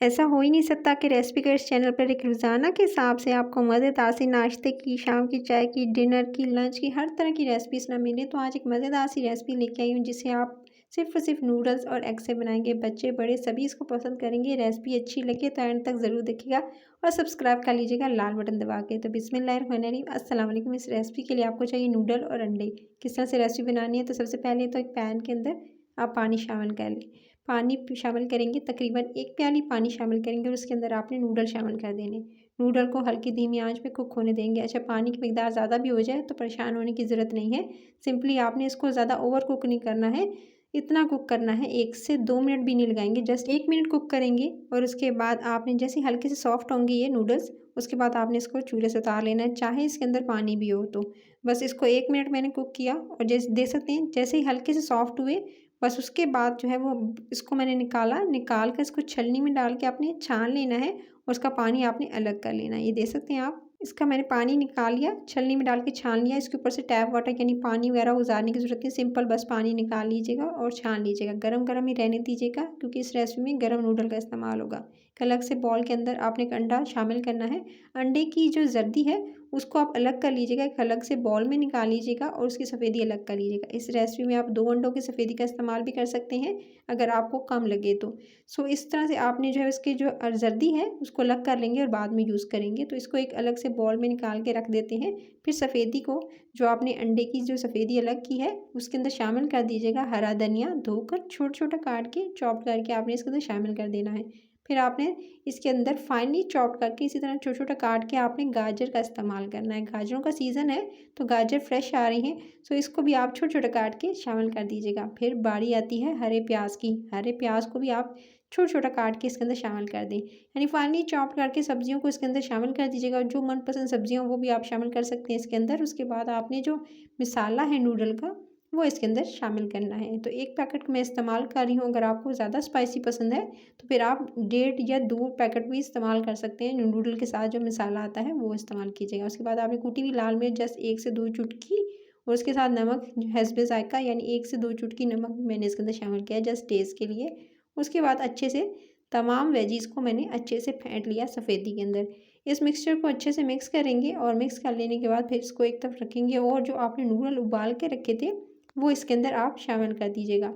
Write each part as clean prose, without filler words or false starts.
ऐसा हो ही नहीं सकता कि रेसिपी के इस चैनल पर एक रोज़ाना के हिसाब से आपको मज़ेदार सी नाश्ते की, शाम की चाय की, डिनर की, लंच की हर तरह की रेसिपीज़ ना मिले। तो आज एक मज़ेदार सी रेसिपी लेके आई हूँ जिसे आप सिर्फ़ और सिर्फ़ नूडल्स और एग से बनाएँगे। बच्चे बड़े सभी इसको पसंद करेंगे। रेसिपी अच्छी लगे तो एंड तक ज़रूर देखिएगा और सब्सक्राइब कर लीजिएगा लाल बटन दबा के। तो बिस्मिल्लाहिर्रहमानिर्रहीम, अस्सलाम वालेकुम। इस रेसिपी के लिए आपको चाहिए नूडल और अंडे। किस तरह से रेसिपी बनानी है, तो सबसे पहले तो एक पैन के अंदर आप पानी शामिल कर लें। पानी शामिल करेंगे, तकरीबन 1 प्याली पानी शामिल करेंगे और उसके अंदर आपने नूडल शामिल कर देने। नूडल को हल्की धीमी आंच पे कुक होने देंगे। अच्छा, पानी की मिकदार ज़्यादा भी हो जाए तो परेशान होने की ज़रूरत नहीं है। सिंपली आपने इसको ज़्यादा ओवर कुक नहीं करना है, इतना कुक करना है, 1 से 2 मिनट भी नहीं लगाएंगे, जस्ट 1 मिनट कुक करेंगे। और उसके बाद आपने जैसे हल्के से सॉफ्ट होंगे ये नूडल्स, उसके बाद आपने इसको चूल्हे से उतार लेना है, चाहे इसके अंदर पानी भी हो तो। बस इसको 1 मिनट मैंने कुक किया और जैसे देख सकते हैं जैसे ही हल्के से सॉफ्ट हुए, बस उसके बाद जो है वो इसको मैंने निकाल कर इसको छलनी में डाल के आपने छान लेना है और उसका पानी आपने अलग कर लेना है। ये देख सकते हैं आप, इसका मैंने पानी निकाल लिया, छलनी में डाल के छान लिया। इसके ऊपर से टैप वाटर यानी पानी वगैरह गुजारने की ज़रूरत नहीं, सिंपल बस पानी निकाल लीजिएगा और छान लीजिएगा। गरम-गरम ही रहने दीजिएगा क्योंकि इस रेसिपी में गरम नूडल का इस्तेमाल होगा। एक अलग से बॉल के अंदर आपने एक अंडा शामिल करना है। अंडे की जो जर्दी है उसको आप अलग कर लीजिएगा, एक अलग से बॉल में निकाल लीजिएगा और उसकी सफ़ेदी अलग कर लीजिएगा। इस रेसिपी में आप 2 अंडों की सफ़ेदी का इस्तेमाल भी कर सकते हैं अगर आपको कम लगे तो। सो इस तरह से आपने जो है उसकी जो जर्दी है उसको अलग कर लेंगे और बाद में यूज़ करेंगे। तो इसको एक अलग से बॉल में निकाल के रख देते हैं। फिर सफ़ेदी को, जो आपने अंडे की जो सफ़ेदी अलग की है उसके अंदर शामिल कर दीजिएगा। हरा धनिया धोकर छोटा-छोटा काट के चॉप करके आपने इसके अंदर शामिल कर देना है। फिर आपने इसके अंदर फाइनली चॉप्ड करके इसी तरह छोटा-छोटा काट के आपने गाजर का इस्तेमाल करना है। गाजरों का सीज़न है तो गाजर फ्रेश आ रही हैं, सो इसको भी आप छोटा-छोटा काट के शामिल कर दीजिएगा। फिर बारी आती है हरे प्याज़ की। हरे प्याज़ को भी आप छोटा-छोटा काट के इसके अंदर शामिल कर दें। यानी फाइनली चॉप्ड करके सब्जियों को इसके अंदर शामिल कर दीजिएगा और जो मनपसंद सब्जियाँ हो वो भी आप शामिल कर सकते हैं इसके अंदर। उसके बाद आपने जो मसाला है नूडल का वो इसके अंदर शामिल करना है। तो 1 पैकेट मैं इस्तेमाल कर रही हूँ, अगर आपको ज़्यादा स्पाइसी पसंद है तो फिर आप 1.5 या 2 पैकेट भी इस्तेमाल कर सकते हैं। नूडल के साथ जो मसाला आता है वो इस्तेमाल कीजिएगा। उसके बाद आपने कूटी हुई लाल मिर्च जस्ट 1 से 2 चुटकी और उसके साथ नमक हस्बे ज़ायक़ा यानी 1 से 2 चुटकी नमक मैंने इसके अंदर शामिल किया है जस्ट टेस्ट के लिए। उसके बाद अच्छे से तमाम वेजीज़ को मैंने अच्छे से फेंट लिया सफ़ेदी के अंदर। इस मिक्सचर को अच्छे से मिक्स करेंगे और मिक्स कर लेने के बाद फिर इसको एक तरफ रखेंगे और जो आपने नूडल उबाल के रखे थे वो इसके अंदर आप शामिल कर दीजिएगा।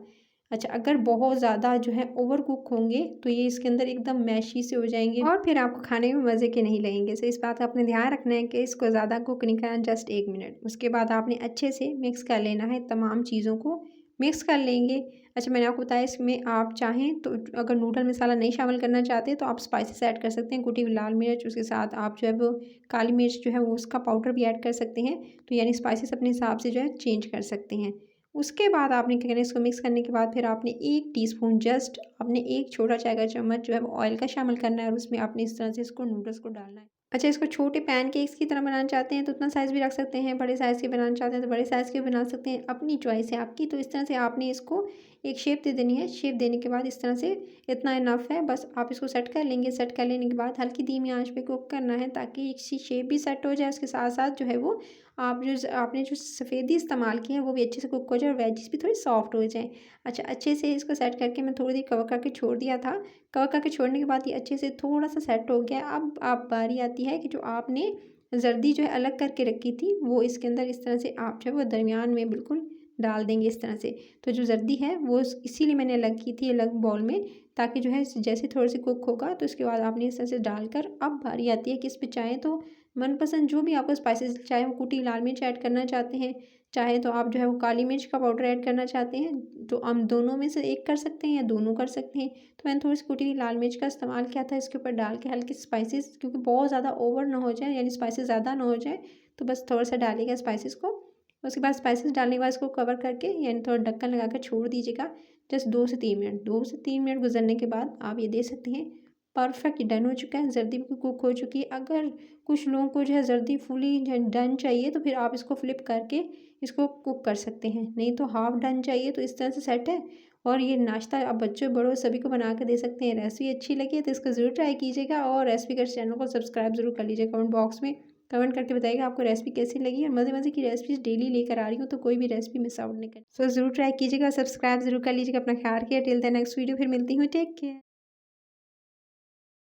अच्छा, अगर बहुत ज़्यादा जो है ओवर कुक होंगे तो ये इसके अंदर एकदम मैशी से हो जाएँगे और फिर आपको खाने में मज़े के नहीं लगेंगे। सो इस बात का आपने ध्यान रखना है कि इसको ज़्यादा कुक नहीं करना, जस्ट 1 मिनट। उसके बाद आपने अच्छे से मिक्स कर लेना है, तमाम चीज़ों को मिक्स कर लेंगे। अच्छा, मैंने आपको बताया इसमें आप चाहें तो अगर नूडल मसाला नहीं शामिल करना चाहते तो आप स्पाइसेस ऐड कर सकते हैं। कुटी हुई लाल मिर्च, उसके साथ आप जो है वो काली मिर्च जो है वो उसका पाउडर भी ऐड कर सकते हैं। तो यानी स्पाइसेस अपने हिसाब से जो है चेंज कर सकते हैं। उसके बाद आपने क्या करना है, इसको मिक्स करने के बाद फिर आपने 1 टीस्पून जस्ट आपने 1 छोटा चाय का चम्मच जो है वो ऑयल का शामिल करना है और उसमें आपने इस तरह से इसको नूडल्स को डालना है। अच्छा, इसको छोटे पैनकेक्स की तरह बनाना चाहते हैं तो उतना साइज़ भी रख सकते हैं, बड़े साइज़ के बनाना चाहते हैं तो बड़े साइज़ के बना सकते हैं, अपनी चॉइस है आपकी। तो इस तरह से आपने इसको एक शेप दे देनी है। शेप देने के बाद इस तरह से इतना इनफ है, बस आप इसको सेट कर लेंगे। सेट कर लेने के बाद हल्की धीमी आंच पे कुक करना है ताकि इसकी शेप भी सेट हो जाए, उसके साथ-साथ जो है वो आपने जो सफ़ेदी इस्तेमाल की है वो भी अच्छे से कुक हो जाए और वेजिस भी थोड़ी सॉफ्ट हो जाएँ। अच्छा, अच्छे से इसको सेट करके मैं थोड़ी देर कवर करके छोड़ दिया था। कवर करके छोड़ने के बाद ये अच्छे से थोड़ा-सा सेट हो गया। अब आप बारी आती है कि जो आपने जर्दी जो है अलग करके रखी थी वो इसके अंदर इस तरह से आप जो है वो दरमियान में बिल्कुल डाल देंगे इस तरह से। तो जो जर्दी है वो इसीलिए मैंने अलग की थी अलग बाउल में, ताकि जो है जैसे थोड़ी-सी कुक होगा तो उसके बाद आपने इस तरह से डालकर अब बारी आती है कि इस पे चाहें तो मनपसंद जो भी आपको स्पाइसेस, चाहे वो कुटी लाल मिर्च ऐड करना चाहते हैं, चाहे तो आप जो है वो काली मिर्च का पाउडर ऐड करना चाहते हैं, तो हम दोनों में से एक कर सकते हैं या दोनों कर सकते हैं। तो मैंने थोड़ी सी कुटी हुई लाल मिर्च का इस्तेमाल किया था इसके ऊपर डाल के, हल्के स्पाइसेस क्योंकि बहुत ज़्यादा ओवर ना हो जाए यानी स्पाइसेस ज़्यादा ना हो जाए, तो बस थोड़ा सा डालिएगा स्पाइसेस को। उसके बाद स्पाइसेस डालने के बाद इसको कवर करके यानी थोड़ा ढक्कन लगा कर छोड़ दीजिएगा जस्ट 2 से 3 मिनट। 2 से 3 मिनट गुजरने के बाद आप ये दे सकते हैं परफेक्ट डन हो चुका है, जर्दी भी कुक हो चुकी है। अगर कुछ लोगों को जो है जर्दी फुली डन चाहिए तो फिर आप इसको फ्लिप करके इसको कुक कर सकते हैं, नहीं तो हाफ़ डन चाहिए। तो इस तरह से सेट है और ये नाश्ता आप बच्चों बड़ों सभी को बना के दे सकते हैं। रेसिपी अच्छी लगी तो इसको ज़रूर ट्राई कीजिएगा और रेसिपी का चैनल को सब्सक्राइब ज़रूर कर लीजिएगा। कमेंट बॉक्स में कमेंट करके बताइएगा आपको रेसिपी कैसी लगी, और मज़े-मज़े की रेसिपीज़ डेली लेकर आ रही हूँ तो कोई भी रेसिपी मिस आउट नहीं करनी। सो ज़रूर ट्राई कीजिएगा, सब्सक्राइब ज़रूर कर लीजिएगा। अपना ख्याल रखिए। टिल द नेक्स्ट वीडियो, फिर मिलती हूँ। Take care.